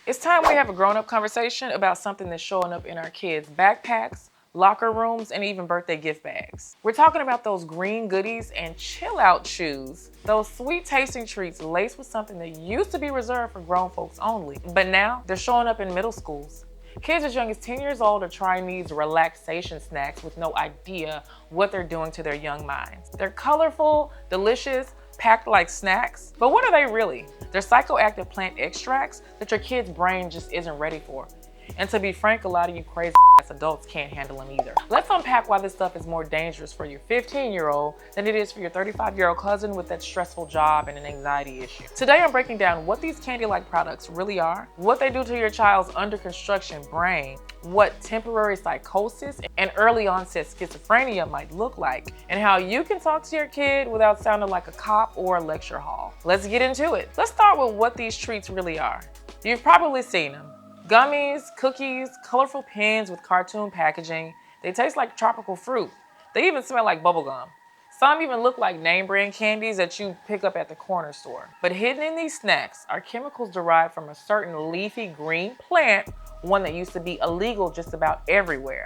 It's time we have a grown-up conversation about something that's showing up in our kids' backpacks, locker rooms, and even birthday gift bags. We're talking about those green goodies and chill-out chews, those sweet tasting treats laced with something that used to be reserved for grown folks only, but now they're showing up in middle schools. Kids as young as 10 years old are trying these relaxation snacks with no idea what they're doing to their young minds. They're colorful, delicious, packed like snacks, but what are they really? They're psychoactive plant extracts that your kid's brain just isn't ready for. And to be frank, a lot of you crazy ass adults can't handle them either. Let's unpack why this stuff is more dangerous for your 15-year-old than it is for your 35-year-old cousin with that stressful job and an anxiety issue. Today I'm breaking down what these candy-like products really are, what they do to your child's under construction brain, what temporary psychosis and early onset schizophrenia might look like, and how you can talk to your kid without sounding like a cop or a lecture hall. Let's get into it. Let's start with what these treats really are. You've probably seen them. Gummies, cookies, colorful pens with cartoon packaging. They taste like tropical fruit. They even smell like bubblegum. Some even look like name brand candies that you pick up at the corner store. But hidden in these snacks are chemicals derived from a certain leafy green plant, one that used to be illegal just about everywhere.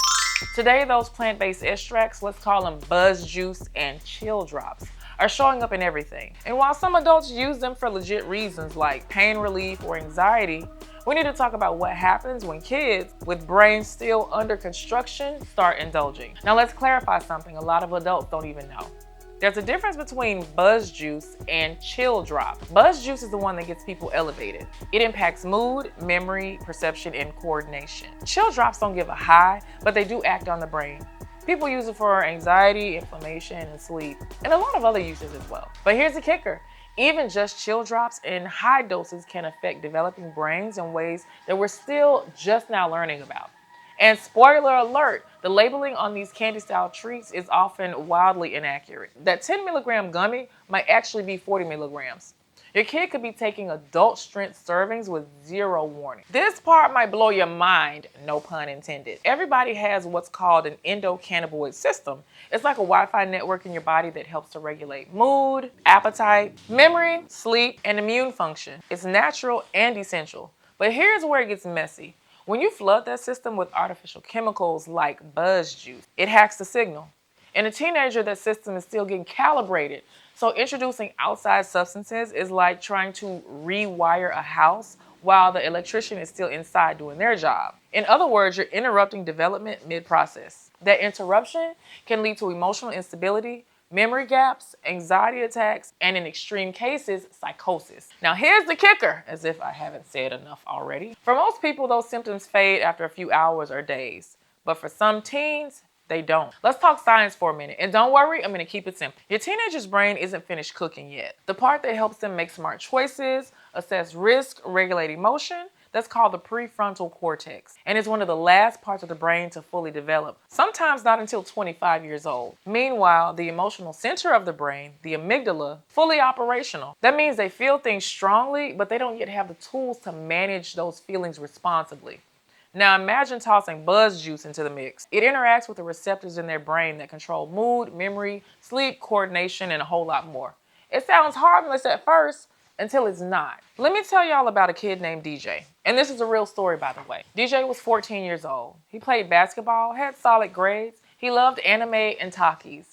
Today, those plant-based extracts, let's call them buzz juice and chill drops, are showing up in everything. And while some adults use them for legit reasons like pain relief or anxiety, we need to talk about what happens when kids with brains still under construction start indulging. Now let's clarify something a lot of adults don't even know. There's a difference between buzz juice and chill drop. Buzz juice is the one that gets people elevated. It impacts mood, memory, perception, and coordination. Chill drops don't give a high, but they do act on the brain. People use it for anxiety, inflammation, and sleep, and a lot of other uses as well. But here's the kicker. Even just chill drops in high doses can affect developing brains in ways that we're still just now learning about. And spoiler alert, the labeling on these candy-style treats is often wildly inaccurate. That 10 milligram gummy might actually be 40 milligrams. Your kid could be taking adult strength servings with zero warning. This part might blow your mind, no pun intended. Everybody has what's called an endocannabinoid system. It's like a Wi-Fi network in your body that helps to regulate mood, appetite, memory, sleep, and immune function. It's natural and essential. But here's where it gets messy. When you flood that system with artificial chemicals like buzz juice, it hacks the signal. In a teenager, that system is still getting calibrated. So introducing outside substances is like trying to rewire a house while the electrician is still inside doing their job. In other words, you're interrupting development mid-process. That interruption can lead to emotional instability, memory gaps, anxiety attacks, and in extreme cases, psychosis. Now here's the kicker, as if I haven't said enough already. For most people, those symptoms fade after a few hours or days. But for some teens, they don't. Let's talk science for a minute. And don't worry, I'm going to keep it simple. Your teenager's brain isn't finished cooking yet. The part that helps them make smart choices, assess risk, regulate emotion, that's called the prefrontal cortex. And it's one of the last parts of the brain to fully develop, sometimes not until 25 years old. Meanwhile, the emotional center of the brain, the amygdala, fully operational. That means they feel things strongly, but they don't yet have the tools to manage those feelings responsibly. Now imagine tossing buzz juice into the mix. It interacts with the receptors in their brain that control mood, memory, sleep, coordination, and a whole lot more. It sounds harmless at first until it's not. Let me tell y'all about a kid named DJ. And this is a real story, by the way. DJ was 14 years old. He played basketball, had solid grades. He loved anime and Takis.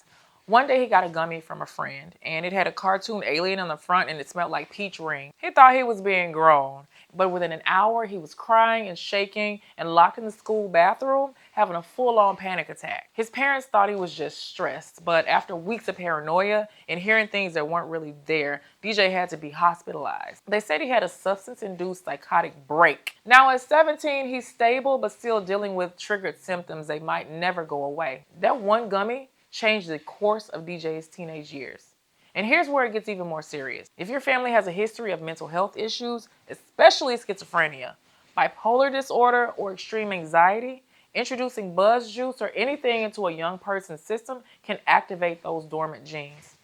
One day he got a gummy from a friend, and it had a cartoon alien on the front and it smelled like peach ring. He thought he was being grown, but within an hour he was crying and shaking and locked in the school bathroom, having a full-on panic attack. His parents thought he was just stressed, but after weeks of paranoia and hearing things that weren't really there, DJ had to be hospitalized. They said he had a substance-induced psychotic break. Now at 17, he's stable but still dealing with triggered symptoms that might never go away. That one gummy changed the course of DJ's teenage years. And here's where it gets even more serious. If your family has a history of mental health issues, especially schizophrenia, bipolar disorder, or extreme anxiety, introducing buzz juice or anything into a young person's system can activate those dormant genes.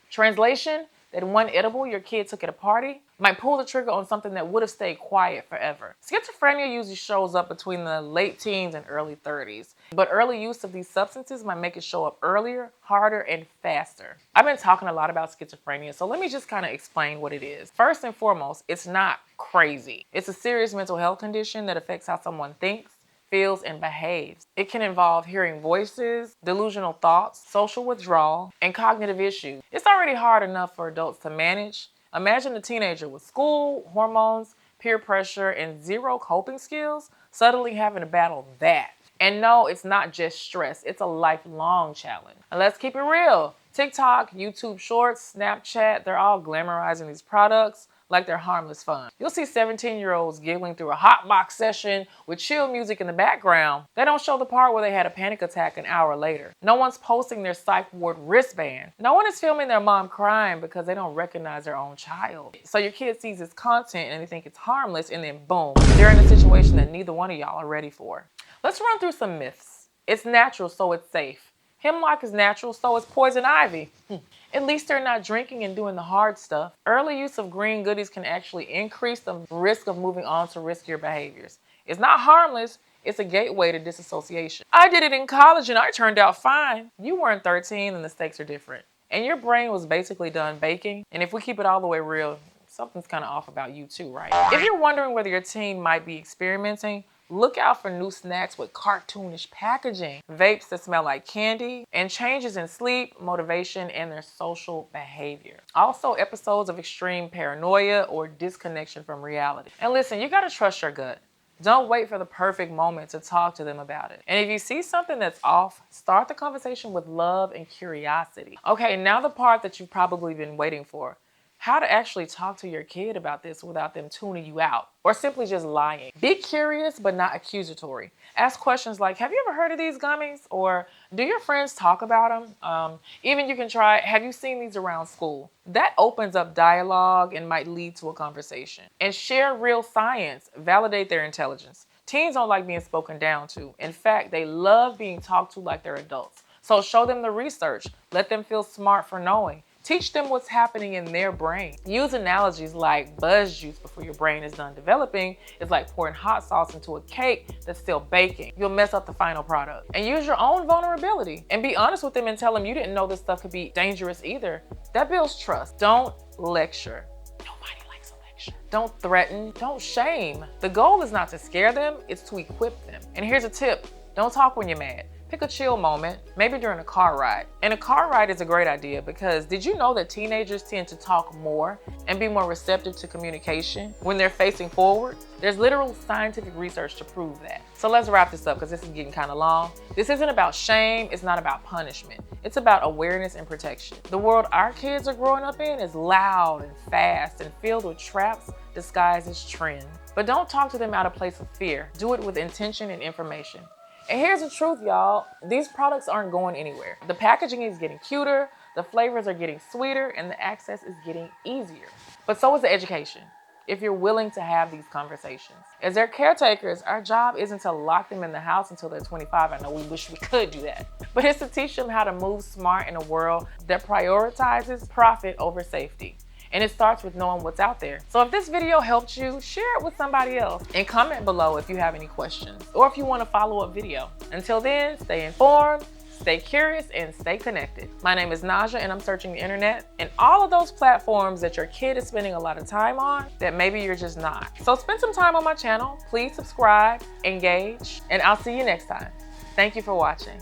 Translation, that one edible your kid took at a party might pull the trigger on something that would have stayed quiet forever. Schizophrenia usually shows up between the late teens and early 30s, but early use of these substances might make it show up earlier, harder, and faster. I've been talking a lot about schizophrenia, so let me just kind of explain what it is. First and foremost, it's not crazy. It's a serious mental health condition that affects how someone thinks, feels, and behaves. It can involve hearing voices, delusional thoughts, social withdrawal, and cognitive issues. It's already hard enough for adults to manage. Imagine a teenager with school, hormones, peer pressure, and zero coping skills suddenly having to battle that. And no, it's not just stress, it's a lifelong challenge. And let's keep it real. TikTok, YouTube Shorts, Snapchat, they're all glamorizing these products like they're harmless fun. You'll see 17-year-olds giggling through a hot box session with chill music in the background. They don't show the part where they had a panic attack an hour later. No one's posting their psych ward wristband. No one is filming their mom crying because they don't recognize their own child. So your kid sees this content and they think it's harmless, and then boom, they're in a situation that neither one of y'all are ready for. Let's run through some myths. It's natural, so it's safe. Hemlock is natural, so is poison ivy. At least they're not drinking and doing the hard stuff. Early use of green goodies can actually increase the risk of moving on to riskier behaviors. It's not harmless, it's a gateway to disassociation. I did it in college and I turned out fine. You weren't 13 and the stakes are different. And your brain was basically done baking. And if we keep it all the way real, something's kind of off about you too, right? If you're wondering whether your teen might be experimenting, look out for new snacks with cartoonish packaging, vapes that smell like candy, and changes in sleep, motivation, and their social behavior. Also, episodes of extreme paranoia or disconnection from reality. And listen, you gotta trust your gut. Don't wait for the perfect moment to talk to them about it. And if you see something that's off, start the conversation with love and curiosity. Okay, now the part that you've probably been waiting for. How to actually talk to your kid about this without them tuning you out or simply just lying. Be curious but not accusatory. Ask questions like, have you ever heard of these gummies? Or do your friends talk about them? Even you can try, have you seen these around school? That opens up dialogue and might lead to a conversation. And share real science. Validate their intelligence. Teens don't like being spoken down to. In fact, they love being talked to like they're adults. So show them the research. Let them feel smart for knowing. Teach them what's happening in their brain. Use analogies like buzz juice before your brain is done developing. It's like pouring hot sauce into a cake that's still baking. You'll mess up the final product. And use your own vulnerability. And be honest with them and tell them you didn't know this stuff could be dangerous either. That builds trust. Don't lecture. Nobody likes a lecture. Don't threaten. Don't shame. The goal is not to scare them, it's to equip them. And here's a tip. Don't talk when you're mad. Pick a chill moment, maybe during a car ride. And a car ride is a great idea because did you know that teenagers tend to talk more and be more receptive to communication when they're facing forward? There's literal scientific research to prove that. So let's wrap this up because this is getting kind of long. This isn't about shame, it's not about punishment. It's about awareness and protection. The world our kids are growing up in is loud and fast and filled with traps disguised as trend. But don't talk to them out of a place of fear. Do it with intention and information. And here's the truth, y'all. These products aren't going anywhere. The packaging is getting cuter, the flavors are getting sweeter, and the access is getting easier. But so is the education, if you're willing to have these conversations. As their caretakers, our job isn't to lock them in the house until they're 25. I know we wish we could do that. But it's to teach them how to move smart in a world that prioritizes profit over safety. And it starts with knowing what's out there. So if this video helped you, share it with somebody else and comment below if you have any questions or if you want a follow-up video. Until then, stay informed, stay curious, and stay connected. My name is Naja and I'm searching the internet and all of those platforms that your kid is spending a lot of time on that maybe you're just not. So spend some time on my channel, please subscribe, engage, and I'll see you next time. Thank you for watching.